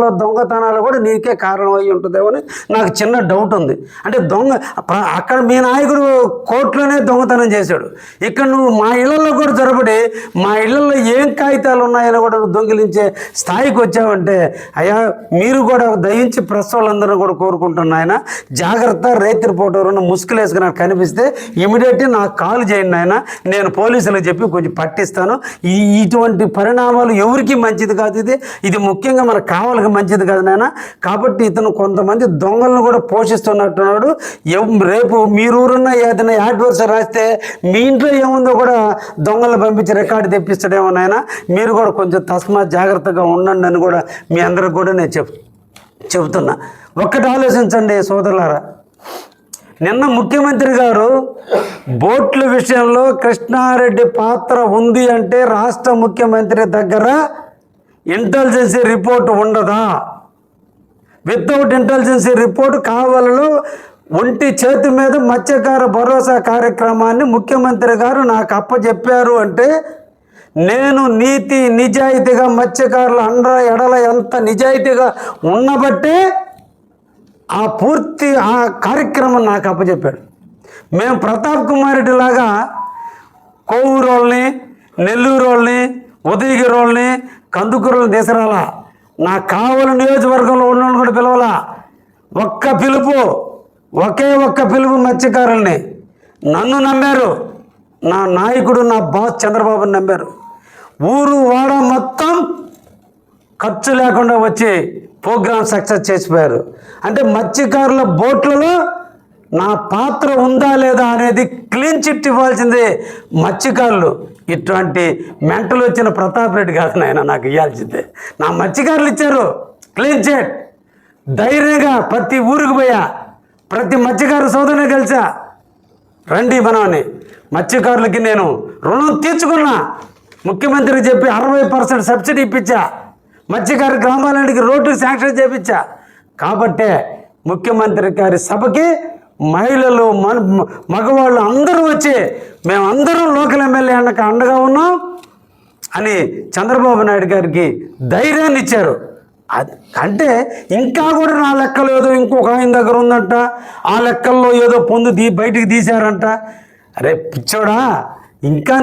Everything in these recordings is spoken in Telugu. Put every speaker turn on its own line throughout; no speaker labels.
ఇళ్లలో దొంగతనాలు కూడా నీకే కారణం అయ్యి ఉంటుందేమో అని నాకు చిన్న డౌట్ ఉంది. అంటే అక్కడ మీ నాయకుడు కోర్టులోనే దొంగతనం చేశాడు, ఇక్కడ నువ్వు మా ఇళ్లలో కూడా జరబడి మా ఇళ్లలో ఏం కాగితాలు ఉన్నాయని కూడా దొంగిలించే స్థాయికి వచ్చావంటే అయ్యా మీరు కూడా దయించి ప్రెస్ వాళ్ళందరూ కూడా కోరుకుంటున్నా ఆయన జాగ్రత్త. రైతు పూట ఎవరన్నా ముసుగులేసుకుని నాకు కనిపిస్తే ఇమీడియట్గా నాకు కాల్ చేయండి ఆయన, నేను పోలీసులకు చెప్పి కొంచెం పట్టిస్తాను. ఇటువంటి పరిణామాలు ఎవరికి మంచిది కాదు. ఇది ముఖ్యంగా మనకు కావాలకి మంచిది కాదు నాయన. కాబట్టి ఇతను కొంతమంది దొంగలను కూడా పోషిస్తున్నట్టున్నాడు. రేపు మీరూరున్న ఏదైనా యాడ్వర్స్ రాస్తే మీ ఇంట్లో ఏముందో కూడా దొంగలను పంపించి రికార్డు తెప్పిస్తాడేమో నాయన. మీరు కూడా కొంచెం తస్మాత్ జాగ్రత్తగా ఉండండి అని కూడా మీ అందరికి కూడా నేను చెబుతున్నా. ఒక్కటి ఆలోచించండి సోదరులారా, నిన్న ముఖ్యమంత్రి గారు బోట్ల విషయంలో కృష్ణారెడ్డి పాత్ర ఉంది అంటే రాష్ట్ర ముఖ్యమంత్రి దగ్గర ఇంటెలిజెన్సీ రిపోర్ట్ ఉండదా? వితౌట్ ఇంటెలిజెన్సీ రిపోర్ట్ కావలలో ఒంటి చేతి మీద మత్స్యకార భరోసా కార్యక్రమాన్ని ముఖ్యమంత్రి గారు నాకు అప్పచెప్పారు అంటే నేను నీతి నిజాయితీగా మత్స్యకారుల అండ ఎడల ఎంత నిజాయితీగా ఉన్నబట్టే ఆ పూర్తి ఆ కార్యక్రమం నాకు అప్పచెప్పాడు. మేము ప్రతాప్ కుమార్ రెడ్డి లాగా కోవూరు వాళ్ళని, నెల్లూరు వాళ్ళని, ఉదయగిరి వాళ్ళని, కందుకూరులను తీసుకురాలా. నా కావలి నియోజకవర్గంలో ఉన్న వాళ్ళు కూడా పిలవాలా. ఒకే ఒక్క పిలుపు మత్స్యకారుల్ని. నన్ను నమ్మారు, నా నాయకుడు నా బాస్ చంద్రబాబుని నమ్మారు. ఊరు వాడ మొత్తం ఖర్చు లేకుండా వచ్చి ప్రోగ్రామ్ సక్సెస్ చేసిపోయారు. అంటే మత్స్యకారుల బోట్లలో నా పాత్ర ఉందా లేదా అనేది క్లీన్ చిట్ ఇవ్వాల్సిందే మత్స్యకారులు. ఇటువంటి మెంటలు వచ్చిన ప్రతాప్ రెడ్డి కాదు నాయన నాకు ఇవ్వాల్సిందే. నా మత్స్యకారులు ఇచ్చారు క్లీన్ చిట్. ధైర్యంగా ప్రతి ఊరికి పోయా, ప్రతి మత్స్యకారు సోదరుని కలిసా, రండి మనమని. మత్స్యకారులకి నేను రుణం తీర్చుకున్నా. ముఖ్యమంత్రికి చెప్పి 60% సబ్సిడీ ఇప్పించా. మత్స్యకారు గ్రామాలకి రోడ్లు శాంక్షన్ చేయించా. కాబట్టే ముఖ్యమంత్రి గారి సభకి మహిళలు మగవాళ్ళు అందరూ వచ్చి మేమందరం లోకల్ ఎమ్మెల్యే అండగా ఉన్నాం అని చంద్రబాబు నాయుడు గారికి ధైర్యాన్ని ఇచ్చారు. అంటే ఇంకా కూడా నా లెక్కలు ఏదో ఇంకొక ఆయన దగ్గర ఉందంట, ఆ లెక్కల్లో ఏదో బయటికి తీశారంట. అరే పిచ్చోడా, ఇంకా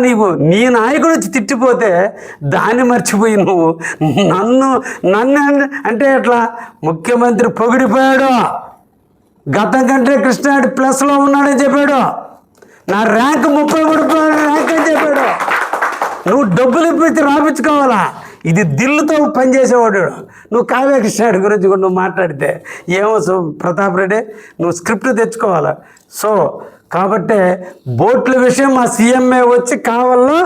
నీ నాయకుడు వచ్చి తిట్టిపోతే దాన్ని మర్చిపోయి నువ్వు నన్ను అంటే ఎట్లా? ముఖ్యమంత్రి పొగిడిపోయాడు, గతం కంటే కృష్ణారెడ్డి ప్లస్లో ఉన్నాడని చెప్పాడు. నా ర్యాంక్ 30 ర్యాంక్ అని చెప్పాడు. నువ్వు డబ్బులు ఇప్పించి రాపించుకోవాలా. ఇది దిల్లుతో పనిచేసేవాడు. నువ్వు కావ్య కృష్ణారెడ్డి గురించి కూడా నువ్వు మాట్లాడితే ఏమో ప్రతాప్ రెడ్డి, నువ్వు స్క్రిప్ట్ తెచ్చుకోవాలా. సో కాబట్టే బోట్ల విషయం మా సీఎంఏ వచ్చి కావాలో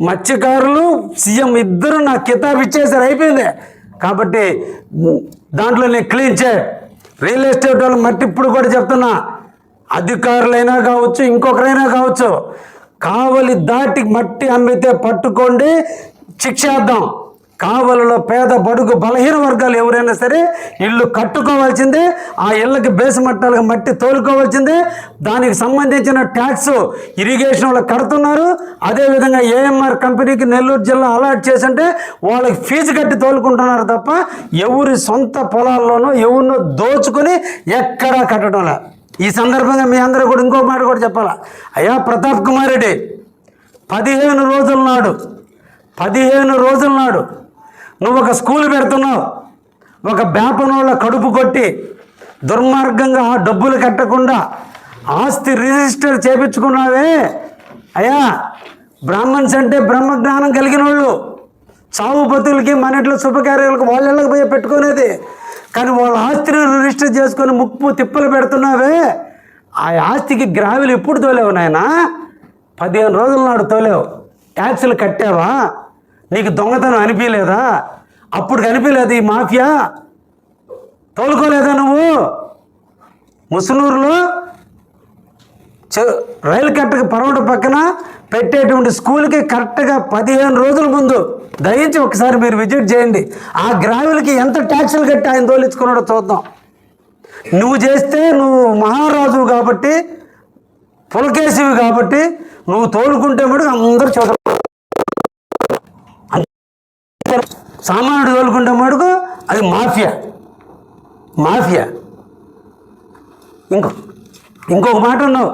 మత్స్యకారులు సీఎం ఇద్దరు నా కితాబ్ ఇచ్చేసారు, అయిపోయింది. కాబట్టి దాంట్లో నేను క్లీన్ చేయి. రియల్ ఎస్టేట్ వాళ్ళు మట్టి ఇప్పుడు కూడా చెప్తున్నా, అధికారులైనా కావచ్చు ఇంకొకరైనా కావచ్చు, కావలి దాటి మట్టి అమ్మితే పట్టుకోండి, శిక్షేద్దాం. కావలిలో పేద బడుగు బలహీన వర్గాలు ఎవరైనా సరే ఇల్లు కట్టుకోవాల్సిందే, ఆ ఇళ్ళకి బేస్మట్టాలుగా మట్టి తోలుకోవాల్సిందే. దానికి సంబంధించిన ట్యాక్స్ ఇరిగేషన్ వాళ్ళకి కడుతున్నారు. అదేవిధంగా ఏఎంఆర్ కంపెనీకి నెల్లూరు జిల్లా అలాట్ చేసింటే వాళ్ళకి ఫీజు కట్టి తోలుకుంటున్నారు తప్ప ఎవరి సొంత పొలాల్లోనూ ఎవరినో దోచుకొని ఎక్కడా కట్టడంలా. ఈ సందర్భంగా మీ అందరూ కూడా ఇంకో మాట కూడా చెప్పాలా. అయ్యా ప్రతాప్ కుమార్ రెడ్డి, 15 రోజుల నాడు నువ్వు ఒక స్కూల్ పెడుతున్నావు, ఒక బేపనోళ్ళ కడుపు కొట్టి దుర్మార్గంగా డబ్బులు కట్టకుండా ఆస్తి రిజిస్టర్ చేయించుకున్నావే. అయ్యా బ్రాహ్మణ్స్ అంటే బ్రహ్మజ్ఞానం కలిగిన వాళ్ళు, చావు బతులకి మన ఇంట్లో శుభకార్యాలకు వాళ్ళ ఇళ్ళకి పోయి పెట్టుకునేది. కానీ వాళ్ళ ఆస్తిని రిజిస్టర్ చేసుకొని ముప్పు తిప్పలు పెడుతున్నావే. ఆ ఆస్తికి గ్రావెలు ఎప్పుడు తోలేవు నాయన? 15 రోజుల నాడు తోలేవు. ట్యాక్సులు కట్టావా? నీకు దొంగతనం అనిపించలేదా? అప్పుడు కనిపించలేదు ఈ మాఫియా? తోలుకోలేదా నువ్వు? ముసునూరులో రైలు కట్టకు పరవడ పక్కన పెట్టేటువంటి స్కూల్కి కరెక్ట్గా 15 రోజుల ముందు దయించి ఒకసారి మీరు విజిట్ చేయండి. ఆ గ్రావెల్కి ఎంత ట్యాక్సులు కట్టి ఆయన తోలించుకున్నాడో చూద్దాం. నువ్వు చేస్తే నువ్వు మహారాజు కాబట్టి, పులకేశివి కాబట్టి నువ్వు తోలుకుంటే మటుకు అందరూ చదువు, సామాన్యుడు తోలుకుంటే మటుకు అది మాఫియా. మాఫియా. ఇంకొక మాట ఉన్నావు,